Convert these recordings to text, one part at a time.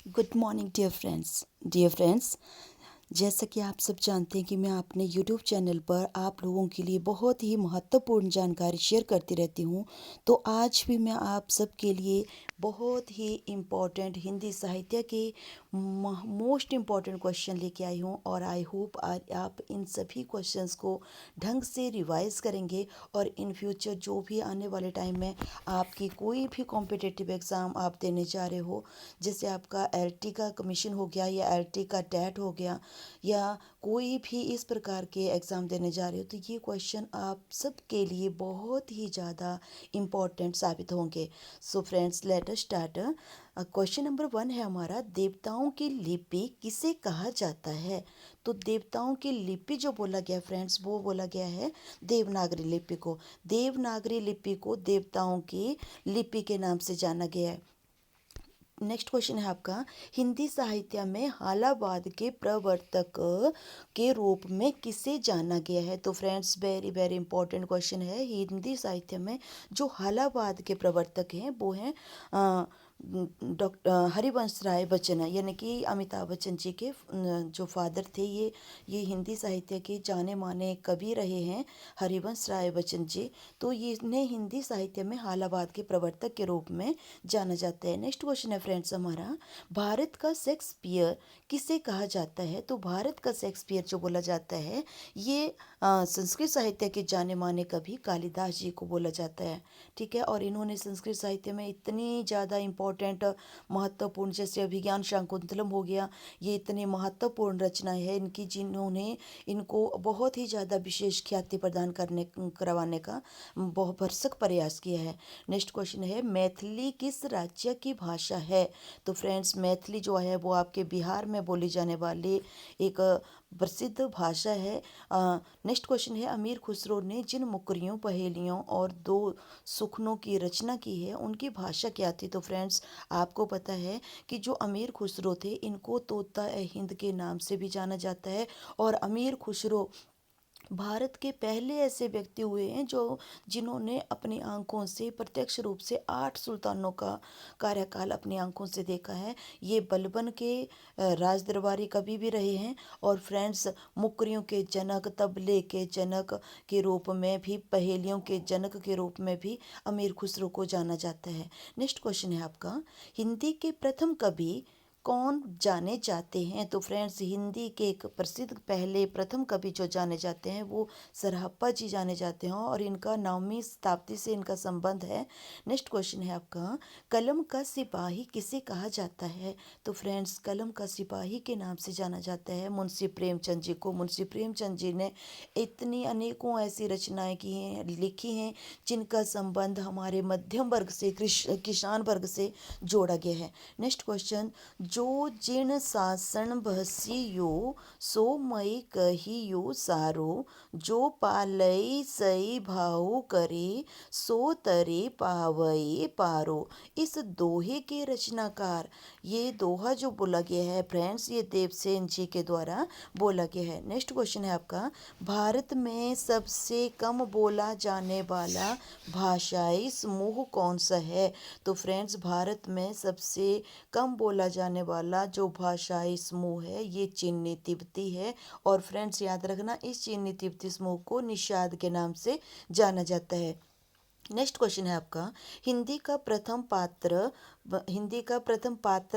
Good morning dear friends. जैसा कि आप सब जानते हैं कि मैं अपने यूट्यूब चैनल पर आप लोगों के लिए बहुत ही महत्वपूर्ण जानकारी शेयर करती रहती हूँ। तो आज भी मैं आप सब के लिए बहुत ही इम्पोर्टेंट हिंदी साहित्य के मोस्ट इम्पॉर्टेंट क्वेश्चन लेके आई हूँ और आई होप आप इन सभी क्वेश्चंस को ढंग से रिवाइज करेंगे और इन फ्यूचर जो भी आने वाले टाइम में आपकी कोई भी कॉम्पिटिटिव एग्ज़ाम आप देने जा रहे हो, जैसे आपका एलटी का कमीशन हो गया या एलटी का टेट हो गया या कोई भी इस प्रकार के एग्ज़ाम देने जा रहे हो, तो ये क्वेश्चन आप सब के लिए बहुत ही ज़्यादा इम्पोर्टेंट साबित होंगे। So friends, let us start. Question number 1 है हमारा, देवताओं की लिपि किसे कहा जाता है? तो देवताओं की लिपि जो बोला गया फ्रेंड्स, वो बोला गया है देवनागरी लिपि को। देवनागरी लिपि को देवताओं की लिपि के नाम से जाना गया है। नेक्स्ट क्वेश्चन है आपका, हिंदी साहित्य में हालावाद के प्रवर्तक के रूप में किसे जाना गया है? तो friends, very very important question है। हिंदी साहित्य में जो हालावाद के प्रवर्तक हैं वो हैं डॉक्टर हरिवंश राय बच्चन है, यानी कि अमिताभ बच्चन जी के जो फादर थे। ये हिंदी साहित्य के जाने माने कवि रहे हैं, हरिवंश राय बच्चन जी। तो ये इन्हें हिंदी साहित्य में हालावाद के प्रवर्तक के रूप में जाना जाता है। नेक्स्ट क्वेश्चन है फ्रेंड्स हमारा, भारत का शेक्सपियर किसे कहा जाता है? तो भारत का शेक्सपियर जो बोला जाता है, ये संस्कृत साहित्य के जाने माने कवि कालिदास जी को बोला जाता है। ठीक है, और इन्होंने संस्कृत साहित्य में इतनी ज़्यादा इम्पोर्टेंट महत्वपूर्ण, जैसे अभिज्ञान शाकुंतलम हो गया, ये इतनी महत्वपूर्ण रचनाएं है इनकी जिन्होंने इनको बहुत ही ज़्यादा विशेष ख्याति प्रदान करवाने का बहुत भरसक प्रयास किया है। नेक्स्ट क्वेश्चन है, मैथिली किस राज्य की भाषा है? तो फ्रेंड्स, मैथिली जो है वो आपके बिहार में बोली जाने वाली एक प्रसिद्ध भाषा है। नेक्स्ट क्वेश्चन है, अमीर खुसरो ने जिन मुकरियों, पहेलियों और दो सुखनों की रचना की है, उनकी भाषा क्या थी? तो फ्रेंड्स, आपको पता है कि जो अमीर खुसरो थे, इनको तोता ए हिंद के नाम से भी जाना जाता है। और अमीर खुसरो भारत के पहले ऐसे व्यक्ति हुए हैं जो जिन्होंने अपनी आंखों से प्रत्यक्ष रूप से 8 सुल्तानों का कार्यकाल अपनी आंखों से देखा है। ये बलबन के राज दरबारी कवि भी रहे हैं। और फ्रेंड्स, मुकरियों के जनक, तबले के जनक के रूप में भी, पहेलियों के जनक के रूप में भी अमीर खुसरो को जाना जाता है। नेक्स्ट क्वेश्चन है आपका, हिंदी के प्रथम कवि कौन जाने जाते हैं? तो फ्रेंड्स, हिंदी के एक प्रसिद्ध पहले प्रथम कवि जो जाने जाते हैं वो सरहप्पा जी जाने जाते हैं और इनका 9वीं शताब्दी से इनका संबंध है। नेक्स्ट क्वेश्चन है आपका, कलम का सिपाही किसे कहा जाता है? तो फ्रेंड्स, कलम का सिपाही के नाम से जाना जाता है मुंशी प्रेमचंद जी को। मुंशी प्रेमचंद जी ने इतनी अनेकों ऐसी रचनाएं की हैं, लिखी हैं, जिनका संबंध हमारे मध्यम वर्ग से, किसान वर्ग से जोड़ा गया है। नेक्स्ट क्वेश्चन, जो जिण सासन बहसियो सो मई कहियो सारो, जो पालई सई भाऊ करे सो तरे पावई पारो। इस दोहे के रचनाकार, ये दोहा जो बोला गया है फ्रेंड्स, ये देवसेन जी के द्वारा बोला गया है। नेक्स्ट क्वेश्चन है आपका, भारत में सबसे कम बोला जाने वाला भाषाई समूह कौन सा है? तो फ्रेंड्स, भारत में सबसे कम बोला जाने वाला जो भाषाई समूह है, ये चीनी तिब्बती है। और फ्रेंड्स, याद रखना, इस चीनी तिब्बती समूह को निषाद के नाम से जाना जाता है। नेक्स्ट क्वेश्चन है आपका, हिंदी का प्रथम पात्र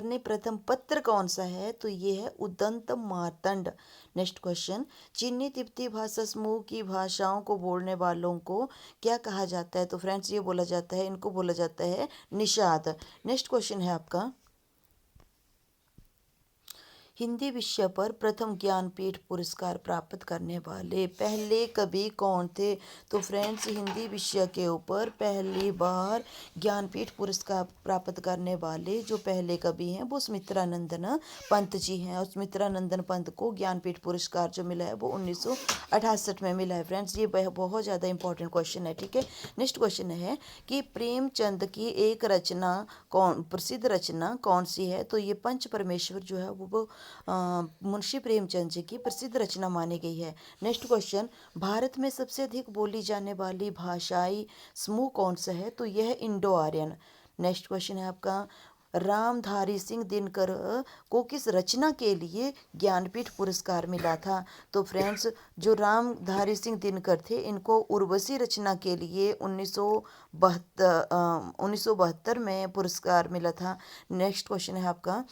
ने प्रथम पत्र कौन सा है? तो ये है उदंत मार्तंड। नेक्स्ट क्वेश्चन, चीनी तिब्बती भाषा समूह की भाषाओं को बोलने वालों को क्या कहा जाता है? तो फ्रेंड्स, ये बोला जाता है, इनको बोला जाता है निषाद। नेक्स्ट क्वेश्चन है आपका, हिंदी विषय पर प्रथम ज्ञानपीठ पुरस्कार प्राप्त करने वाले पहले कवि कौन थे? तो फ्रेंड्स, हिंदी विषय के ऊपर पहली बार ज्ञानपीठ पुरस्कार प्राप्त करने वाले जो पहले कवि हैं वो सुमित्रानंदन पंत जी हैं। और सुमित्रानंदन पंत को ज्ञानपीठ पुरस्कार जो मिला है वो 1968 में मिला है। फ्रेंड्स, ये बहुत ज़्यादा इंपॉर्टेंट क्वेश्चन है। ठीक है, नेक्स्ट क्वेश्चन है कि प्रेमचंद की एक रचना प्रसिद्ध रचना कौन सी है? तो ये पंच परमेश्वर जो है वो मुंशी प्रेमचंद जी की प्रसिद्ध रचना मानी गई है। नेक्स्ट क्वेश्चन, भारत में सबसे अधिक बोली जाने वाली भाषाई समूह कौन सा है? तो यह इंडो आर्यन। नेक्स्ट क्वेश्चन है आपका, रामधारी सिंह दिनकर को किस रचना के लिए ज्ञानपीठ पुरस्कार मिला था? तो फ्रेंड्स, जो रामधारी सिंह दिनकर थे, इनको उर्वशी रचना के लिए 1972 में पुरस्कार मिला था। नेक्स्ट क्वेश्चन है आपका,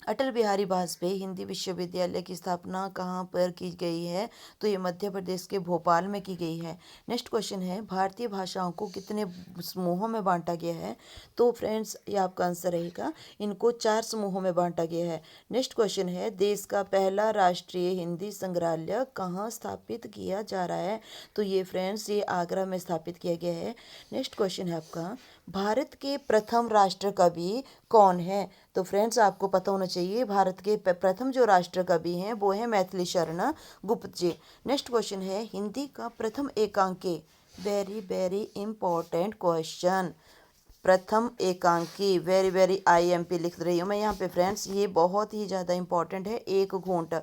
अटल बिहारी वाजपेयी हिंदी विश्वविद्यालय की स्थापना कहाँ पर की गई है? तो ये मध्य प्रदेश के भोपाल में की गई है। नेक्स्ट क्वेश्चन है, भारतीय भाषाओं को कितने समूहों में बांटा गया है? तो फ्रेंड्स, ये आपका आंसर रहेगा, इनको 4 समूहों में बांटा गया है। नेक्स्ट क्वेश्चन है, देश का पहला राष्ट्रीय हिंदी संग्रहालय कहाँ स्थापित किया जा रहा है? तो ये फ्रेंड्स, ये आगरा में स्थापित किया गया है। नेक्स्ट क्वेश्चन है आपका, भारत के प्रथम राष्ट्र कवि कौन है? तो फ्रेंड्स, आपको पता होना चाहिए, भारत के प्रथम जो राष्ट्र कवि हैं वो हैं मैथिली शरण गुप्त जी। नेक्स्ट क्वेश्चन है, हिंदी का प्रथम एकांकी, वेरी वेरी इंपॉर्टेंट क्वेश्चन, प्रथम एकांकी, वेरी वेरी IMP लिख रही हूँ मैं यहाँ पे फ्रेंड्स, ये बहुत ही ज़्यादा इंपॉर्टेंट है, एक घूंट।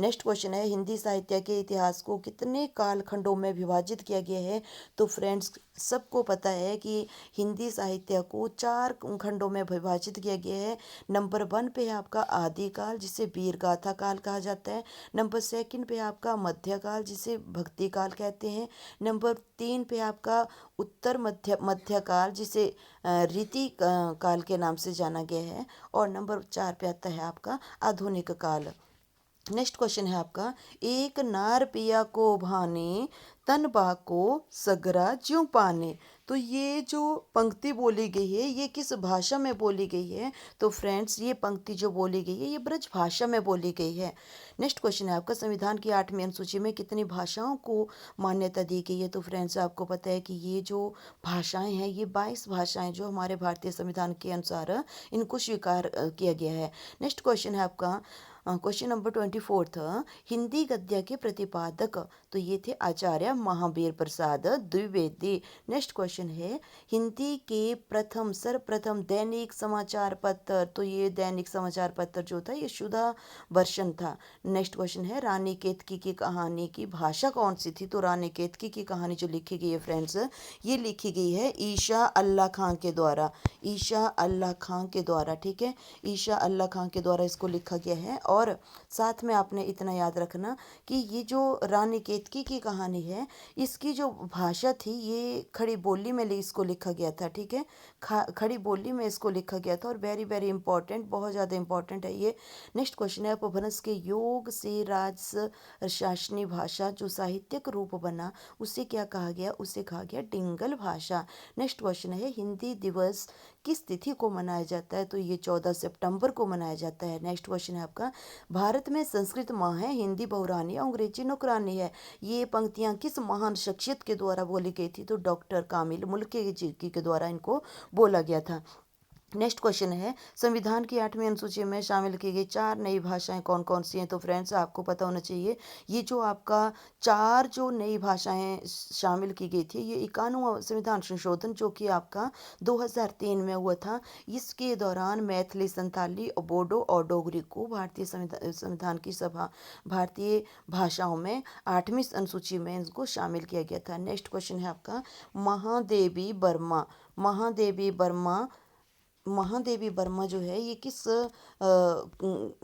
नेक्स्ट क्वेश्चन है, हिंदी साहित्य के इतिहास को कितने कालखंडों में विभाजित किया गया है? तो फ्रेंड्स, सबको पता है कि हिंदी साहित्य को 4 खंडों में विभाजित किया गया है। नंबर 1 पे है आपका आदिकाल, जिसे वीर गाथा काल कहा जाता है। नंबर 2 पे आपका मध्यकाल, जिसे भक्ति काल कहते हैं। नंबर 3 पे आपका उत्तर मध्यकाल, जिसे रीति काल के नाम से जाना गया है। और नंबर 4 पे आता है आपका आधुनिक काल। नेक्स्ट क्वेश्चन है आपका, एक नार पिया को भाने तन बाको सगरा ज्यों पाने। तो ये जो पंक्ति बोली गई है, ये किस भाषा में बोली गई है? तो फ्रेंड्स, ये पंक्ति जो बोली गई है, ये ब्रज भाषा में बोली गई है। नेक्स्ट क्वेश्चन है आपका, संविधान की 8वीं अनुसूची में कितनी भाषाओं को मान्यता दी गई है? तो फ्रेंड्स, आपको पता है कि ये जो भाषाएं हैं, ये 22 भाषाएं जो हमारे भारतीय संविधान के अनुसार इनको स्वीकार किया गया है। नेक्स्ट क्वेश्चन है आपका, क्वेश्चन नंबर 24 हिंदी गद्य के प्रतिपादक, तो ये थे आचार्य महावीर प्रसाद द्विवेदी। नेक्स्ट क्वेश्चन है, हिंदी के सर्वप्रथम दैनिक समाचार पत्र, तो ये दैनिक समाचार पत्र जो था, ये सुधा वर्षन था। नेक्स्ट क्वेश्चन है, रानी केतकी की कहानी की भाषा कौन सी थी? तो रानी केतकी की कहानी जो लिखी गई है फ्रेंड्स, ये लिखी गई है ईशा अल्लाह खां के द्वारा, ईशा अल्लाह खां के द्वारा, ठीक है, ईशा अल्लाह खां के द्वारा इसको लिखा गया है। और साथ में आपने इतना याद रखना कि ये जो रानी केतकी की कहानी है, इसकी जो भाषा थी, ये खड़ी बोली में इसको लिखा गया था, ठीक है, खड़ी बोली में इसको लिखा गया था। और वेरी वेरी इंपॉर्टेंट, बहुत ज़्यादा इंपॉर्टेंट है ये। नेक्स्ट क्वेश्चन है, अपभ्रंश के योग से राजशासनी भाषा जो साहित्यिक रूप बना, उसे क्या कहा गया? उसे कहा गया डिंगल भाषा। नेक्स्ट क्वेश्चन है, हिंदी दिवस किस तिथि को मनाया जाता है? तो ये 14 सितंबर को मनाया जाता है। नेक्स्ट क्वेश्चन है आपका, भारत में संस्कृत माँ है, हिंदी बहुरानी, अंग्रेजी नौकरानी है। ये पंक्तियाँ किस महान शख्सियत के द्वारा बोली गई थी? तो डॉक्टर कामिल मुल्की जी के द्वारा इनको बोला गया था। नेक्स्ट क्वेश्चन है, संविधान की 8वीं अनुसूची में शामिल की गई 4 नई भाषाएं कौन कौन सी हैं? तो फ्रेंड्स, आपको पता होना चाहिए, ये जो आपका 4 जो नई भाषाएं शामिल की गई थी, ये 91वां संविधान संशोधन जो कि आपका 2003 में हुआ था, इसके दौरान मैथिली, संथाली, बोडो और डोगरी को भारतीय संविधान की सभा भारतीय भाषाओं में 8वीं अनुसूची में इनको शामिल किया गया था। नेक्स्ट क्वेश्चन है आपका, महादेवी वर्मा, महादेवी वर्मा, महादेवी वर्मा जो है, ये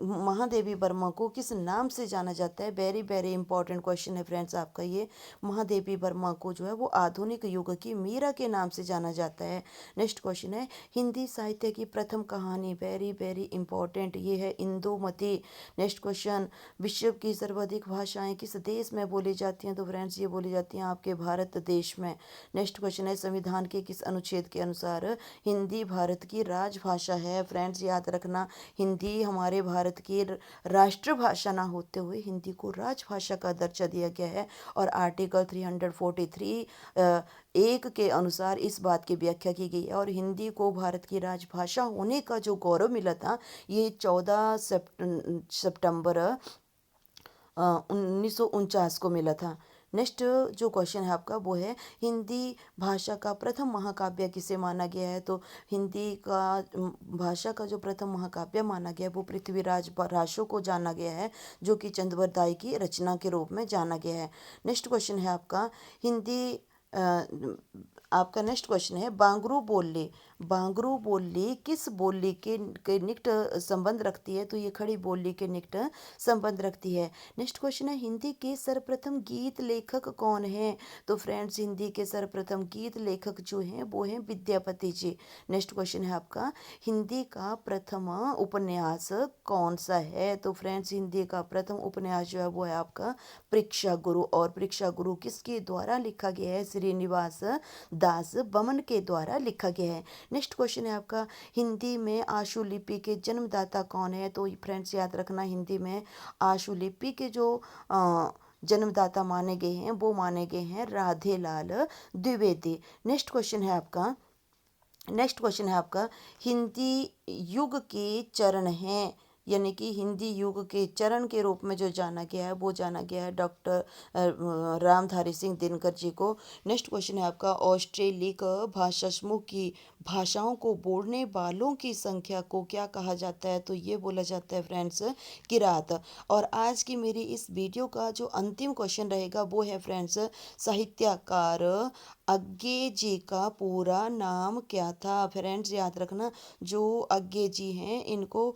महादेवी वर्मा को किस नाम से जाना जाता है? वेरी वेरी इंपॉर्टेंट क्वेश्चन है फ्रेंड्स आपका ये। महादेवी वर्मा को जो है वो आधुनिक युग की मीरा के नाम से जाना जाता है। नेक्स्ट क्वेश्चन है, हिंदी साहित्य की प्रथम कहानी, वेरी वेरी इंपॉर्टेंट, ये है इंदुमती। नेक्स्ट क्वेश्चन, विश्व की सर्वाधिक भाषाएं किस देश में बोली जाती हैं? तो फ्रेंड्स, ये बोली जाती हैं आपके भारत देश में। नेक्स्ट क्वेश्चन है, संविधान के किस अनुच्छेद के अनुसार हिंदी भारत की राजभाषा है? फ्रेंड्स, याद रखना, हिंदी हमारे भारत की राष्ट्रभाषा ना होते हुए हिंदी को राजभाषा का दर्जा दिया गया है। और आर्टिकल 343 1 के अनुसार इस बात की व्याख्या की गई है। और हिंदी को भारत की राजभाषा होने का जो गौरव मिला था, ये 14 सितंबर 1949 को मिला था। नेक्स्ट जो क्वेश्चन है आपका, वो है, हिंदी भाषा का प्रथम महाकाव्य किसे माना गया है? तो हिंदी का भाषा का जो प्रथम महाकाव्य माना गया है, वो पृथ्वीराज रासो को जाना गया है, जो कि चंद्रवरदाई की रचना के रूप में जाना गया है। नेक्स्ट क्वेश्चन है आपका, हिंदी आपका नेक्स्ट क्वेश्चन है, बांगरू बोले, बांगरू बोली किस बोली के निकट संबंध रखती है? तो ये खड़ी बोली के निकट संबंध रखती है। नेक्स्ट क्वेश्चन है, हिंदी के सर्वप्रथम गीत लेखक कौन है? तो फ्रेंड्स, हिंदी के सर्वप्रथम गीत लेखक जो हैं वो हैं विद्यापति जी। नेक्स्ट क्वेश्चन है आपका, हिंदी का प्रथम उपन्यास कौन सा है? तो फ्रेंड्स, हिंदी का प्रथम उपन्यास जो है वो है आपका परीक्षा गुरु। और परीक्षा गुरु किसके द्वारा लिखा गया है? श्रीनिवास दास बमन के द्वारा लिखा गया है। नेक्स्ट क्वेश्चन है आपका, हिंदी में आशुलिपि के जन्मदाता कौन है? तो फ्रेंड्स याद रखना, हिंदी में आशुलिपि के जो जन्मदाता माने गए हैं वो माने गए हैं राधेलाल द्विवेदी। नेक्स्ट क्वेश्चन है आपका, हिंदी युग के चरण हैं, यानी कि हिंदी युग के चरण के रूप में जो जाना गया है वो जाना गया है डॉक्टर रामधारी सिंह दिनकर जी को। नेक्स्ट क्वेश्चन है आपका, ऑस्ट्रेलिक भाषा समूह की भाषाओं को बोलने वालों की संख्या को क्या कहा जाता है? तो ये बोला जाता है फ्रेंड्स किरात। और आज की मेरी इस वीडियो का जो अंतिम क्वेश्चन रहेगा वो है फ्रेंड्स, साहित्यकार अज्ञे जी का पूरा नाम क्या था? फ्रेंड्स याद रखना, जो अज्ञे जी हैं इनको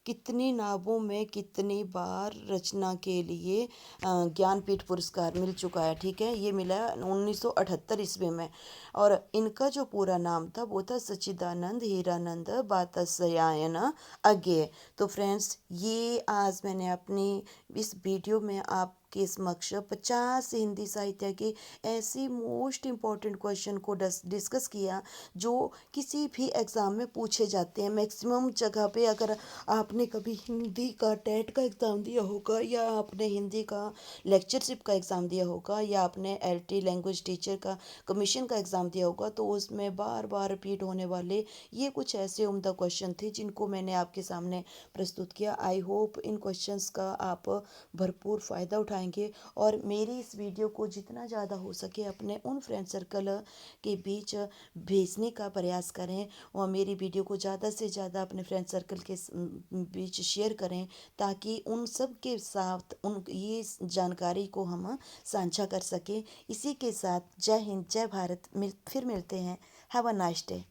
कितनी नावों में कितनी बार रचना के लिए ज्ञानपीठ पुरस्कार मिल चुका है। ठीक है, ये मिला 1978 ईस्वी में। और इनका जो पूरा नाम था वो था सच्चिदानंद हीरानंद बातस्यायन अज्ञे। तो फ्रेंड्स, ये आज मैंने अपनी इस वीडियो में आपके समक्ष 50 हिंदी साहित्य के ऐसी मोस्ट इम्पॉर्टेंट क्वेश्चन को डिस्कस किया जो किसी भी एग्ज़ाम में पूछे जाते हैं। मैक्सिमम जगह पे अगर आपने कभी हिंदी का टेट का एग्ज़ाम दिया होगा, या आपने हिंदी का लेक्चरशिप का एग्ज़ाम दिया होगा, या आपने एलटी लैंग्वेज टीचर का कमीशन का एग्ज़ाम दिया होगा, तो उसमें बार बार रिपीट होने वाले ये कुछ ऐसे उम्दा क्वेश्चन थे जिनको मैंने आपके सामने प्रस्तुत किया। आई होप इन क्वेश्चंस का आप भरपूर फ़ायदा उठाएंगे और मेरी इस वीडियो को जितना ज़्यादा हो सके अपने उन फ्रेंड सर्कल के बीच भेजने का प्रयास करें, और मेरी वीडियो को ज़्यादा से ज़्यादा अपने फ्रेंड सर्कल के बीच शेयर करें, ताकि उन सब के साथ ये जानकारी को हम साझा कर सकें। इसी के साथ जय हिंद, जय भारत। फिर मिलते हैं। Have a nice day.